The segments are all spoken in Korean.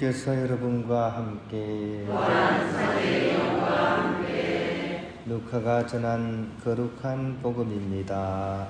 주님께서 여러분과 함께 루카가 전한 거룩한 복음입니다.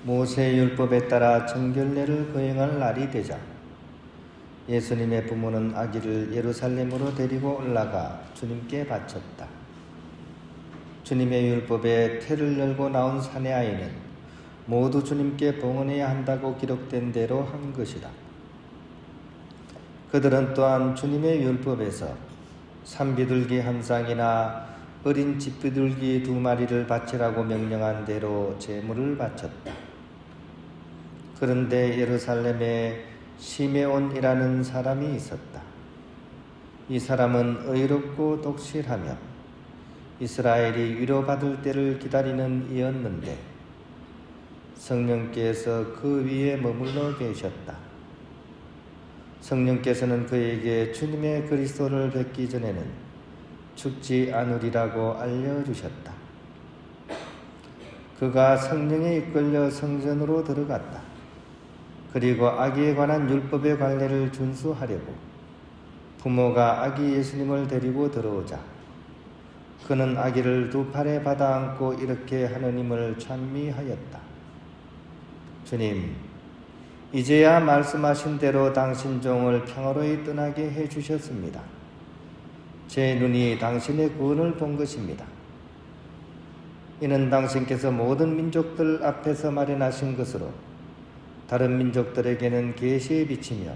모세율법에 따라 정결례를 거행할 날이 되자 예수님의 부모는 아기를 예루살렘으로 데리고 올라가 주님께 바쳤다. 주님의 율법에 태를 열고 나온 사내 아이는 모두 주님께 봉헌해야 한다고 기록된 대로 한 것이다. 그들은 또한 주님의 율법에서 산비둘기 한 쌍이나 어린 집비둘기 2마리를 바치라고 명령한 대로 제물을 바쳤다. 그런데 예루살렘에 시메온이라는 사람이 있었다. 이 사람은 의롭고 독실하며 이스라엘이 위로받을 때를 기다리는 이였는데 성령께서 그 위에 머물러 계셨다. 성령께서는 그에게 주님의 그리스도를 뵙기 전에는 죽지 않으리라고 알려주셨다. 그가 성령에 이끌려 성전으로 들어갔다. 그리고 아기에 관한 율법의 관례를 준수하려고 부모가 아기 예수님을 데리고 들어오자 그는 아기를 2팔에 받아 안고 이렇게 하느님을 찬미하였다. 주님, 이제야 말씀하신 대로 당신 종을 평화로이 떠나게 해주셨습니다. 제 눈이 당신의 구원을 본 것입니다. 이는 당신께서 모든 민족들 앞에서 마련하신 것으로 다른 민족들에게는 계시의 빛이며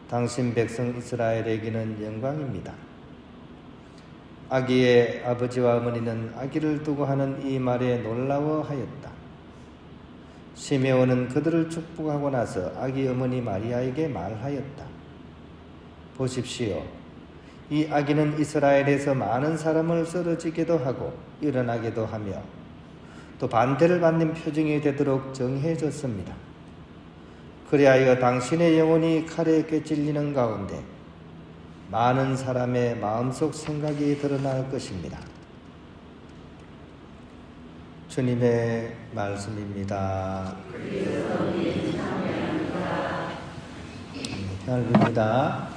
당신 백성 이스라엘에게는 영광입니다. 아기의 아버지와 어머니는 아기를 두고 하는 이 말에 놀라워하였다. 시메온은 그들을 축복하고 나서 아기 어머니 마리아에게 말하였다. 보십시오. 이 아기는 이스라엘에서 많은 사람을 쓰러지게도 하고 일어나게도 하며 또 반대를 받는 표징이 되도록 정해졌습니다. 그리하여 당신의 영혼이 칼에 꿰찔리는 가운데 많은 사람의 마음속 생각이 드러날 것입니다. 주님의 말씀입니다. 하나님입니다.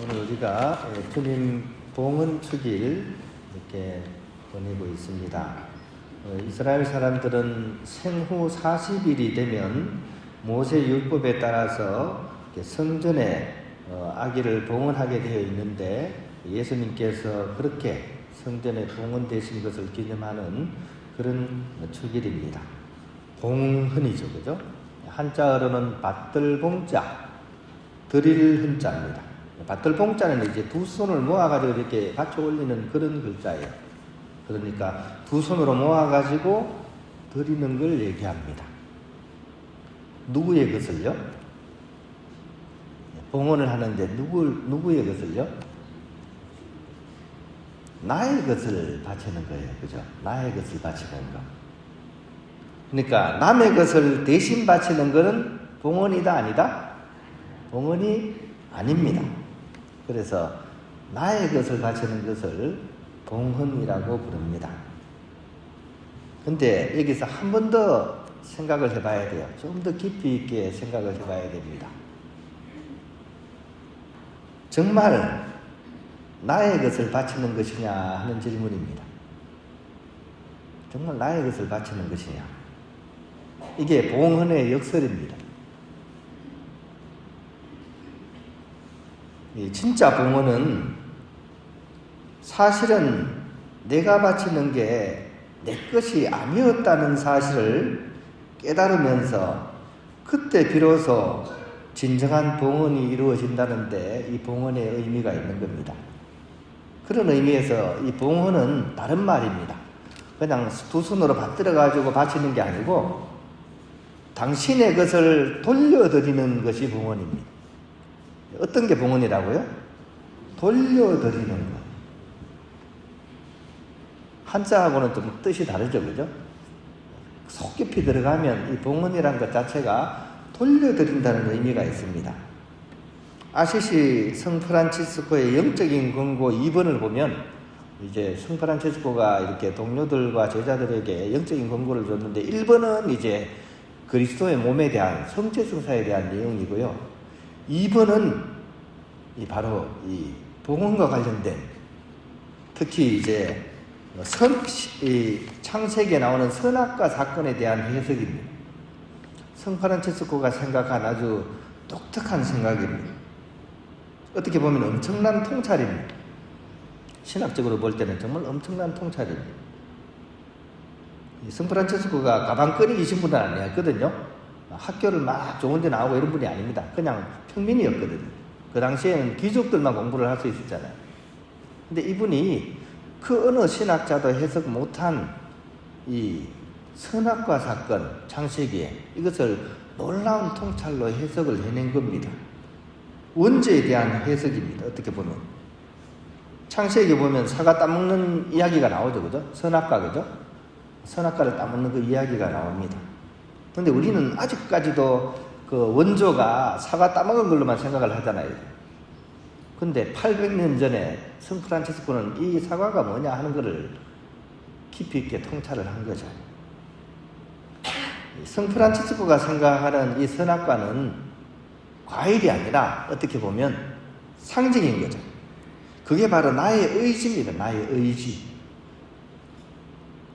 오늘 우리가 주님 봉헌 축일 이렇게 보내고 있습니다. 이스라엘 사람들은 생후 40일이 되면 모세 율법에 따라서 성전에 아기를 봉헌하게 되어 있는데 예수님께서 그렇게 성전에 봉헌되신 것을 기념하는 그런 축일입니다. 봉헌이죠, 그죠? 한자어로는 받들봉자, 드릴 흔자입니다. 받들봉자는 이제 2손을 모아가지고 이렇게 받쳐 올리는 그런 글자예요. 그러니까 2손으로 모아가지고 드리는 걸 얘기합니다. 누구의 것을요? 봉헌을 하는데 누구의 것을요? 나의 것을 바치는 거예요. 그죠? 나의 것을 바치는 거. 그러니까 남의 것을 대신 바치는 것은 봉헌이다 아니다? 봉헌이 아닙니다. 그래서 나의 것을 바치는 것을 봉헌이라고 부릅니다. 근데 여기서 한 번 더 생각을 해봐야 돼요. 좀 더 깊이 있게 생각을 해봐야 됩니다. 정말 나의 것을 바치는 것이냐 하는 질문입니다. 정말 나의 것을 바치는 것이냐? 이게 봉헌의 역설입니다. 진짜 봉헌은 사실은 내가 바치는 게 내 것이 아니었다는 사실을 깨달으면서 그때 비로소 진정한 봉헌이 이루어진다는데 이 봉헌의 의미가 있는 겁니다. 그런 의미에서 이 봉헌은 다른 말입니다. 그냥 2손으로 받들어가지고 바치는 게 아니고 당신의 것을 돌려드리는 것이 봉헌입니다. 어떤 게 봉헌이라고요? 돌려드리는 것. 한자하고는 좀 뜻이 다르죠, 그죠? 속 깊이 들어가면 이 봉헌이라는 것 자체가 돌려드린다는 의미가 있습니다. 아시시 성 프란치스코의 영적인 권고 2번을 보면 이제 성 프란체스코가 이렇게 동료들과 제자들에게 영적인 권고를 줬는데 1번은 이제 그리스도의 몸에 대한 성체성사에 대한 내용이고요. 2번은 바로 이 복음과 관련된, 특히 이제 창세기에 나오는 선악과 사건에 대한 해석입니다. 성 프란체스코가 생각한 아주 독특한 생각입니다. 어떻게 보면 엄청난 통찰입니다. 신학적으로 볼 때는 정말 엄청난 통찰입니다. 성 프란체스코가 가방끈이신 분은 아니었거든요. 학교를 막 좋은 데 나오고 이런 분이 아닙니다. 그냥 평민이었거든요. 그 당시에는 귀족들만 공부를 할 수 있었잖아요. 근데 이분이 그 어느 신학자도 해석 못한 이 선악과 사건, 창세기에 이것을 놀라운 통찰로 해석을 해낸 겁니다. 원죄에 대한 해석입니다. 어떻게 보면 창세기에 보면 사과 따먹는 이야기가 나오죠, 그죠? 선악과, 그죠? 선악과를 따먹는 그 이야기가 나옵니다. 그런데 우리는 아직까지도 그 원조가 사과 따먹은 걸로만 생각을 하잖아요. 근데 800년 전에 성 프란체스코는 이 사과가 뭐냐 하는 것을 깊이 있게 통찰을 한 거죠. 성 프란체스코가 생각하는 이 선악과는 과일이 아니라 어떻게 보면 상징인 거죠. 그게 바로 나의 의지입니다. 나의 의지.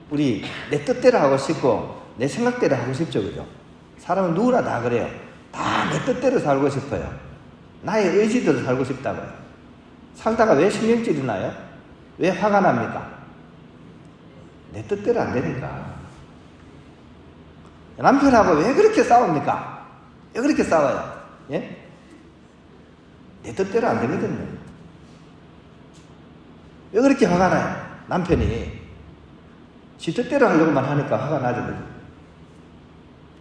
우리 내 뜻대로 하고 싶고 내 생각대로 하고 싶죠, 그죠? 사람은 누구나 다 그래요. 다 내 뜻대로 살고 싶어요. 나의 의지대로 살고 싶다고요. 살다가 왜 신경질이 나요? 왜 화가 납니까? 내 뜻대로 안 되니까. 남편하고 왜 그렇게 싸웁니까? 왜 그렇게 싸워요? 예? 내 뜻대로 안 되거든요. 왜 그렇게 화가 나요? 남편이 지 뜻대로 하려고만 하니까 화가 나죠.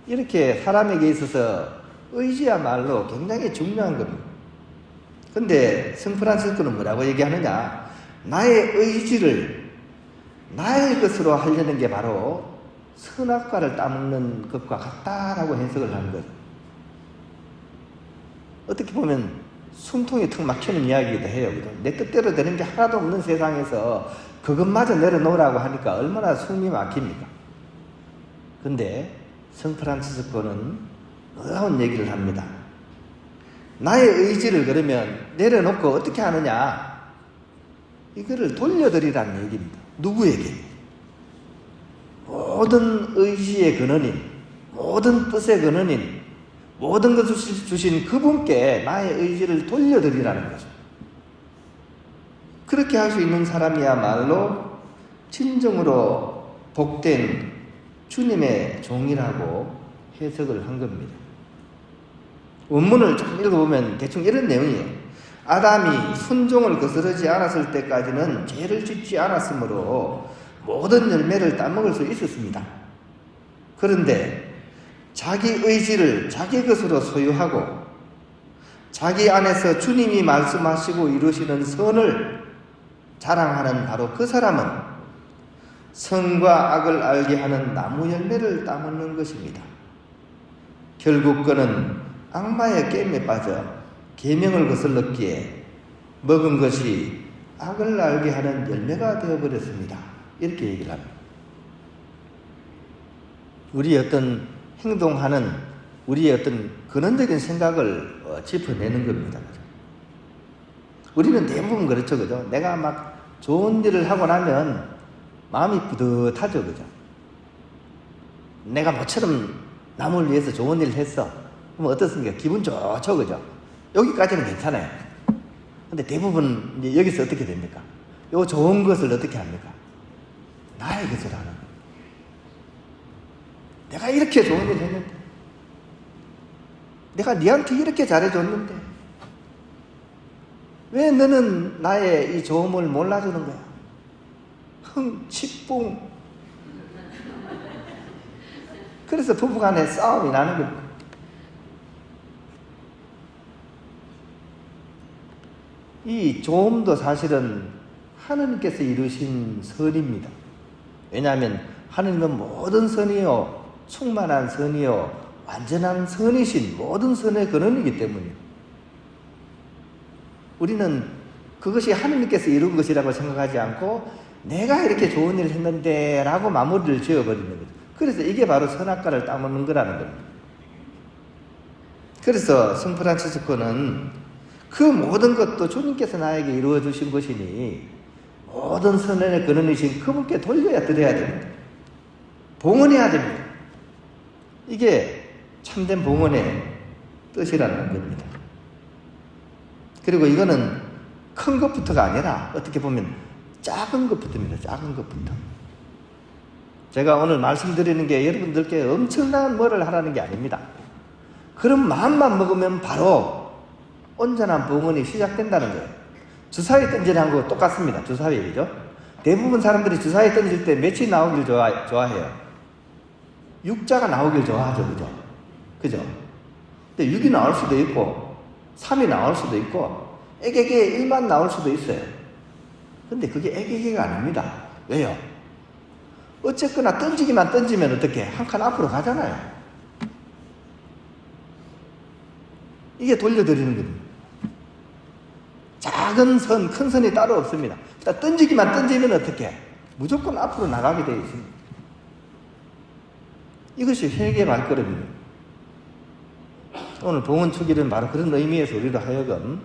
이렇게 사람에게 있어서 의지야말로 굉장히 중요한 겁니다. 근데 성 프란시스코는 뭐라고 얘기하느냐? 나의 의지를 나의 것으로 하려는 게 바로 선악과를 따먹는 것과 같다라고 해석을 하는 거죠. 어떻게 보면 숨통이 턱 막히는 이야기이기도 해요. 내 뜻대로 되는 게 하나도 없는 세상에서 그것마저 내려놓으라고 하니까 얼마나 숨이 막힙니까? 근데 성 프란시스코는 놀라운 얘기를 합니다. 나의 의지를 그러면 내려놓고 어떻게 하느냐? 이거를 돌려드리라는 얘기입니다. 누구에게? 모든 의지의 근원인, 모든 뜻의 근원인, 모든 것을 주신 그분께 나의 의지를 돌려드리라는 거죠. 그렇게 할 수 있는 사람이야말로 진정으로 복된 주님의 종이라고 해석을 한 겁니다. 원문을 좀 읽어보면 대충 이런 내용이에요. 아담이 순종을 거스르지 않았을 때까지는 죄를 짓지 않았으므로 모든 열매를 따먹을 수 있었습니다. 그런데 자기 의지를 자기 것으로 소유하고 자기 안에서 주님이 말씀하시고 이루시는 선을 자랑하는 바로 그 사람은 선과 악을 알게 하는 나무 열매를 따먹는 것입니다. 결국 그는 악마의 게임에 빠져 계명을 거슬렀기에 먹은 것이 악을 알게 하는 열매가 되어버렸습니다. 이렇게 얘기를 합니다. 우리의 어떤 행동하는 우리의 어떤 근원적인 생각을 짚어내는 겁니다. 우리는 대부분 그렇죠, 그죠? 내가 막 좋은 일을 하고 나면 마음이 뿌듯하죠, 그죠? 내가 모처럼 남을 위해서 좋은 일을 했어. 그럼 어떻습니까? 기분 좋죠, 그죠? 여기까지는 괜찮아요. 근데 대부분 이제 여기서 어떻게 됩니까? 요 좋은 것을 어떻게 합니까? 나의 것을 하는 거예요. 내가 이렇게 좋은 일을 했는데, 내가 네한테 이렇게 잘해줬는데, 왜 너는 나의 이 좋음을 몰라주는 거야? 치뿡. 그래서 부부간에 싸움이 나는 겁니다. 이 좋음도 사실은 하느님께서 이루신 선입니다. 왜냐하면 하느님은 모든 선이요, 충만한 선이요, 완전한 선이신 모든 선의 근원이기 때문이에요. 우리는 그것이 하느님께서 이룬 것이라고 생각하지 않고 내가 이렇게 좋은 일을 했는데 라고 마무리를 지어버리는 거죠. 그래서 이게 바로 선악과를 따먹는 거라는 겁니다. 그래서 성 프란치스코는 그 모든 것도 주님께서 나에게 이루어 주신 것이니 모든 선언의 근원이신 그분께 돌려야 드려야 됩니다. 봉헌해야 됩니다. 이게 참된 봉헌의 뜻이라는 겁니다. 그리고 이거는 큰 것부터가 아니라 어떻게 보면 작은 것부터입니다. 작은 것부터. 제가 오늘 말씀드리는 게 여러분들께 엄청난 뭐를 하라는 게 아닙니다. 그런 마음만 먹으면 바로 온전한 봉헌이 시작된다는 거예요. 주사위 던지는 거 똑같습니다. 주사위, 그죠? 대부분 사람들이 주사위 던질 때 몇이 나오길 좋아해요. 6자가 나오길 좋아하죠. 그죠? 그죠? 근데 6이 나올 수도 있고 3이 나올 수도 있고 애개개 1만 나올 수도 있어요. 근데 그게 애개개가 아닙니다. 왜요? 어쨌거나 던지기만 던지면 어떻게 한 칸 앞으로 가잖아요. 이게 돌려드리는 겁니다. 작은 선, 큰 선이 따로 없습니다. 일단 던지기만 던지면 어떻게 무조건 앞으로 나가게 되어 있습니다. 이것이 회개의 발걸음입니다. 오늘 봉헌 축일은 바로 그런 의미에서 우리로 하여금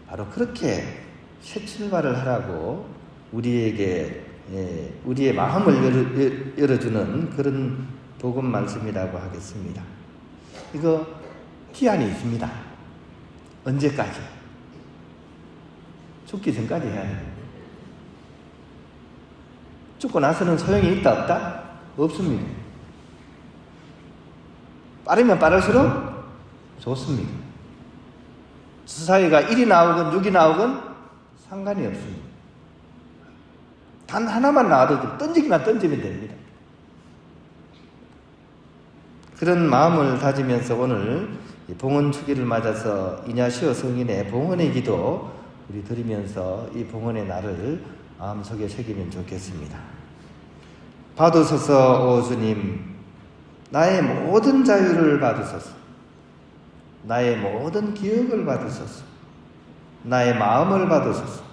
바로 그렇게 새 출발을 하라고 우리에게 우리의 마음을 열어주는 그런 복음 말씀이라고 하겠습니다. 이거 기한이 있습니다. 언제까지? 죽기 전까지 해야 돼요. 죽고 나서는 소용이 있다 없다? 없습니다. 빠르면 빠를수록 좋습니다. 주사위가 1이 나오건 6이 나오건 상관이 없습니다. 단 하나만 나와도 던지기만 던지면 됩니다. 그런 마음을 다지면서 오늘 봉헌 축일을 맞아서 이냐시오 성인의 봉헌의 기도 우리 드리면서 이 봉헌의 날을 마음속에 새기면 좋겠습니다. 받으소서 오 주님, 나의 모든 자유를 받으소서. 나의 모든 기억을 받으소서. 나의 마음을 받으소서.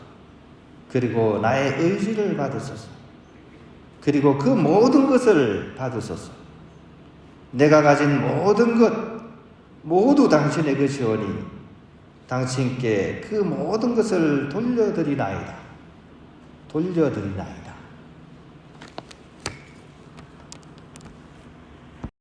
그리고 나의 의지를 받으소서. 그리고 그 모든 것을 받으소서. 내가 가진 모든 것 모두 당신의 것이오니 당신께 그 모든 것을 돌려드리나이다. 돌려드리나이다.